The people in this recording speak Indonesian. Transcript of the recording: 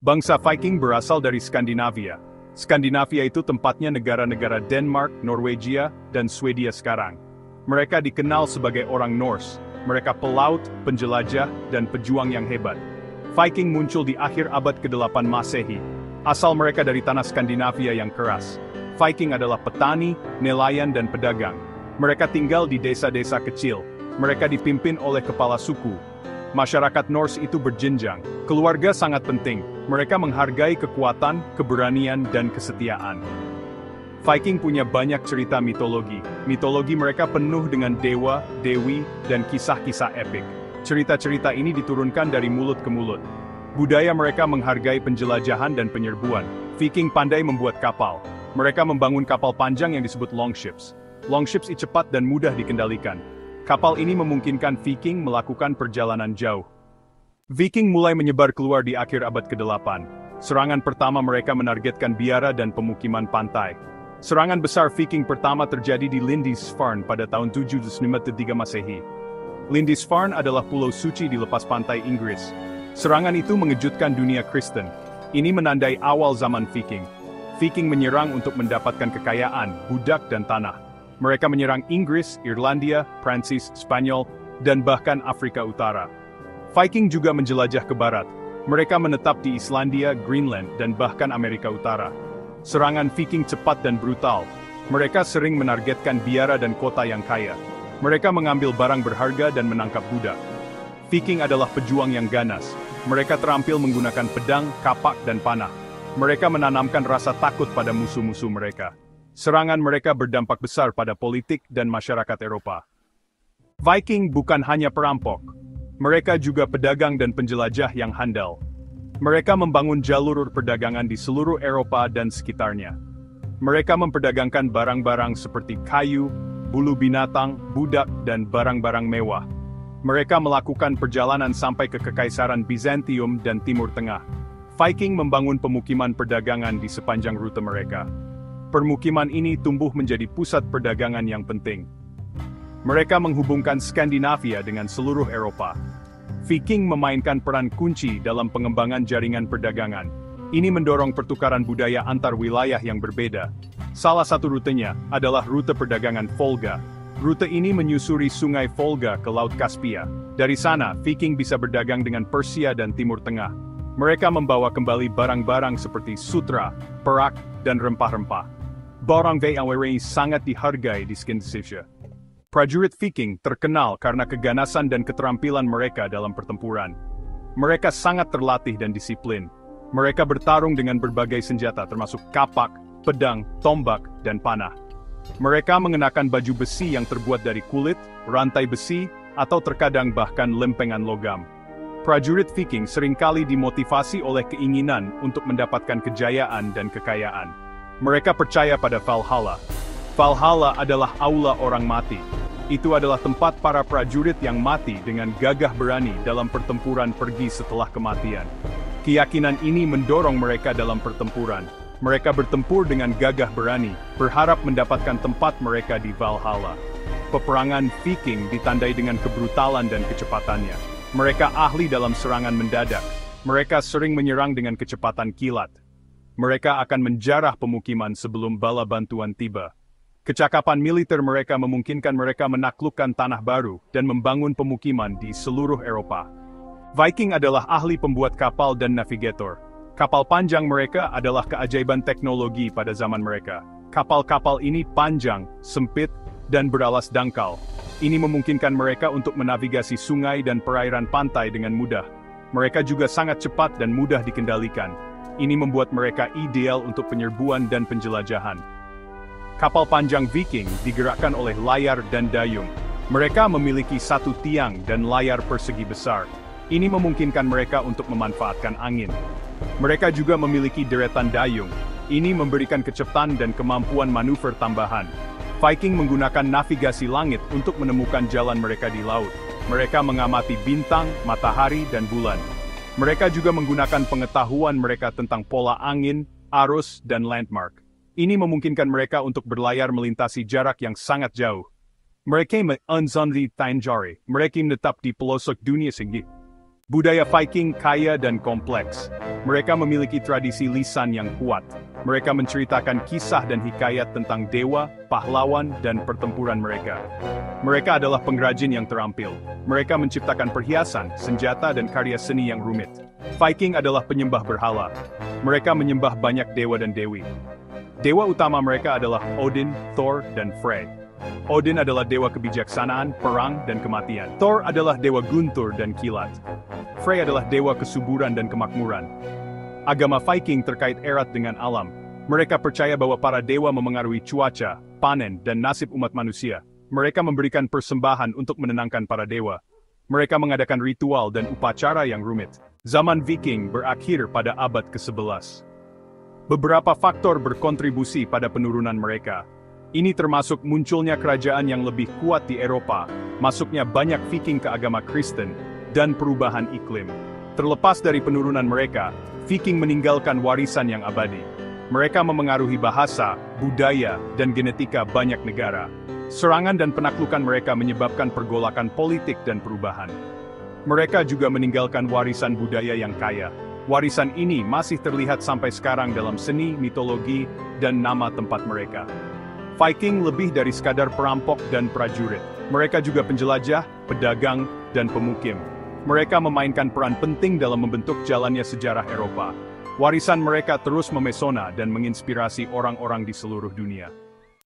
Bangsa Viking berasal dari Skandinavia. Skandinavia itu tempatnya negara-negara Denmark, Norwegia, dan Swedia sekarang. Mereka dikenal sebagai orang Norse. Mereka pelaut, penjelajah, dan pejuang yang hebat. Viking muncul di akhir abad ke-8 Masehi. Asal mereka dari tanah Skandinavia yang keras. Viking adalah petani, nelayan, dan pedagang. Mereka tinggal di desa-desa kecil. Mereka dipimpin oleh kepala suku. Masyarakat Norse itu berjenjang. Keluarga sangat penting. Mereka menghargai kekuatan, keberanian, dan kesetiaan. Viking punya banyak cerita mitologi. Mitologi mereka penuh dengan dewa, dewi, dan kisah-kisah epik. Cerita-cerita ini diturunkan dari mulut ke mulut. Budaya mereka menghargai penjelajahan dan penyerbuan. Viking pandai membuat kapal. Mereka membangun kapal panjang yang disebut longships. Longships cepat dan mudah dikendalikan. Kapal ini memungkinkan Viking melakukan perjalanan jauh. Viking mulai menyebar keluar di akhir abad ke-8. Serangan pertama mereka menargetkan biara dan pemukiman pantai. Serangan besar Viking pertama terjadi di Lindisfarne pada tahun 753 Masehi. Lindisfarne adalah pulau suci di lepas pantai Inggris. Serangan itu mengejutkan dunia Kristen. Ini menandai awal zaman Viking. Viking menyerang untuk mendapatkan kekayaan, budak, dan tanah. Mereka menyerang Inggris, Irlandia, Prancis, Spanyol, dan bahkan Afrika Utara. Viking juga menjelajah ke barat. Mereka menetap di Islandia, Greenland, dan bahkan Amerika Utara. Serangan Viking cepat dan brutal. Mereka sering menargetkan biara dan kota yang kaya. Mereka mengambil barang berharga dan menangkap budak. Viking adalah pejuang yang ganas. Mereka terampil menggunakan pedang, kapak, dan panah. Mereka menanamkan rasa takut pada musuh-musuh mereka. Serangan mereka berdampak besar pada politik dan masyarakat Eropa. Viking bukan hanya perampok. Mereka juga pedagang dan penjelajah yang handal. Mereka membangun jalur perdagangan di seluruh Eropa dan sekitarnya. Mereka memperdagangkan barang-barang seperti kayu, bulu binatang, budak, dan barang-barang mewah. Mereka melakukan perjalanan sampai ke Kekaisaran Bizantium dan Timur Tengah. Viking membangun pemukiman perdagangan di sepanjang rute mereka. Permukiman ini tumbuh menjadi pusat perdagangan yang penting. Mereka menghubungkan Skandinavia dengan seluruh Eropa. Viking memainkan peran kunci dalam pengembangan jaringan perdagangan. Ini mendorong pertukaran budaya antar wilayah yang berbeda. Salah satu rutenya adalah rute perdagangan Volga. Rute ini menyusuri sungai Volga ke Laut Kaspia. Dari sana, Viking bisa berdagang dengan Persia dan Timur Tengah. Mereka membawa kembali barang-barang seperti sutra, perak, dan rempah-rempah. Barang VLRI sangat dihargai di Skandinavia. Prajurit Viking terkenal karena keganasan dan keterampilan mereka dalam pertempuran. Mereka sangat terlatih dan disiplin. Mereka bertarung dengan berbagai senjata termasuk kapak, pedang, tombak, dan panah. Mereka mengenakan baju besi yang terbuat dari kulit, rantai besi, atau terkadang bahkan lempengan logam. Prajurit Viking seringkali dimotivasi oleh keinginan untuk mendapatkan kejayaan dan kekayaan. Mereka percaya pada Valhalla. Valhalla adalah aula orang mati. Itu adalah tempat para prajurit yang mati dengan gagah berani dalam pertempuran pergi setelah kematian. Keyakinan ini mendorong mereka dalam pertempuran. Mereka bertempur dengan gagah berani, berharap mendapatkan tempat mereka di Valhalla. Peperangan Viking ditandai dengan kebrutalan dan kecepatannya. Mereka ahli dalam serangan mendadak. Mereka sering menyerang dengan kecepatan kilat. Mereka akan menjarah pemukiman sebelum bala bantuan tiba. Kecakapan militer mereka memungkinkan mereka menaklukkan tanah baru dan membangun pemukiman di seluruh Eropa. Viking adalah ahli pembuat kapal dan navigator. Kapal panjang mereka adalah keajaiban teknologi pada zaman mereka. Kapal-kapal ini panjang, sempit, dan beralas dangkal. Ini memungkinkan mereka untuk menavigasi sungai dan perairan pantai dengan mudah. Mereka juga sangat cepat dan mudah dikendalikan. Ini membuat mereka ideal untuk penyerbuan dan penjelajahan. Kapal panjang Viking digerakkan oleh layar dan dayung. Mereka memiliki satu tiang dan layar persegi besar. Ini memungkinkan mereka untuk memanfaatkan angin. Mereka juga memiliki deretan dayung. Ini memberikan kecepatan dan kemampuan manuver tambahan. Viking menggunakan navigasi langit untuk menemukan jalan mereka di laut. Mereka mengamati bintang, matahari, dan bulan. Mereka juga menggunakan pengetahuan mereka tentang pola angin, arus, dan landmark. Ini memungkinkan mereka untuk berlayar melintasi jarak yang sangat jauh. Mereka mengunjungi Tanjari. Mereka menetap di pelosok dunia tinggi. Budaya Viking kaya dan kompleks. Mereka memiliki tradisi lisan yang kuat. Mereka menceritakan kisah dan hikayat tentang dewa, pahlawan, dan pertempuran mereka. Mereka adalah pengrajin yang terampil. Mereka menciptakan perhiasan, senjata, dan karya seni yang rumit. Viking adalah penyembah berhala. Mereka menyembah banyak dewa dan dewi. Dewa utama mereka adalah Odin, Thor, dan Frey. Odin adalah dewa kebijaksanaan, perang, dan kematian. Thor adalah dewa guntur dan kilat. Frey adalah dewa kesuburan dan kemakmuran. Agama Viking terkait erat dengan alam. Mereka percaya bahwa para dewa memengaruhi cuaca, panen, dan nasib umat manusia. Mereka memberikan persembahan untuk menenangkan para dewa. Mereka mengadakan ritual dan upacara yang rumit. Zaman Viking berakhir pada abad ke-11. Beberapa faktor berkontribusi pada penurunan mereka. Ini termasuk munculnya kerajaan yang lebih kuat di Eropa, masuknya banyak Viking ke agama Kristen, dan perubahan iklim. Terlepas dari penurunan mereka, Viking meninggalkan warisan yang abadi. Mereka memengaruhi bahasa, budaya, dan genetika banyak negara. Serangan dan penaklukan mereka menyebabkan pergolakan politik dan perubahan. Mereka juga meninggalkan warisan budaya yang kaya. Warisan ini masih terlihat sampai sekarang dalam seni, mitologi, dan nama tempat mereka. Viking lebih dari sekadar perampok dan prajurit. Mereka juga penjelajah, pedagang, dan pemukim. Mereka memainkan peran penting dalam membentuk jalannya sejarah Eropa. Warisan mereka terus memesona dan menginspirasi orang-orang di seluruh dunia.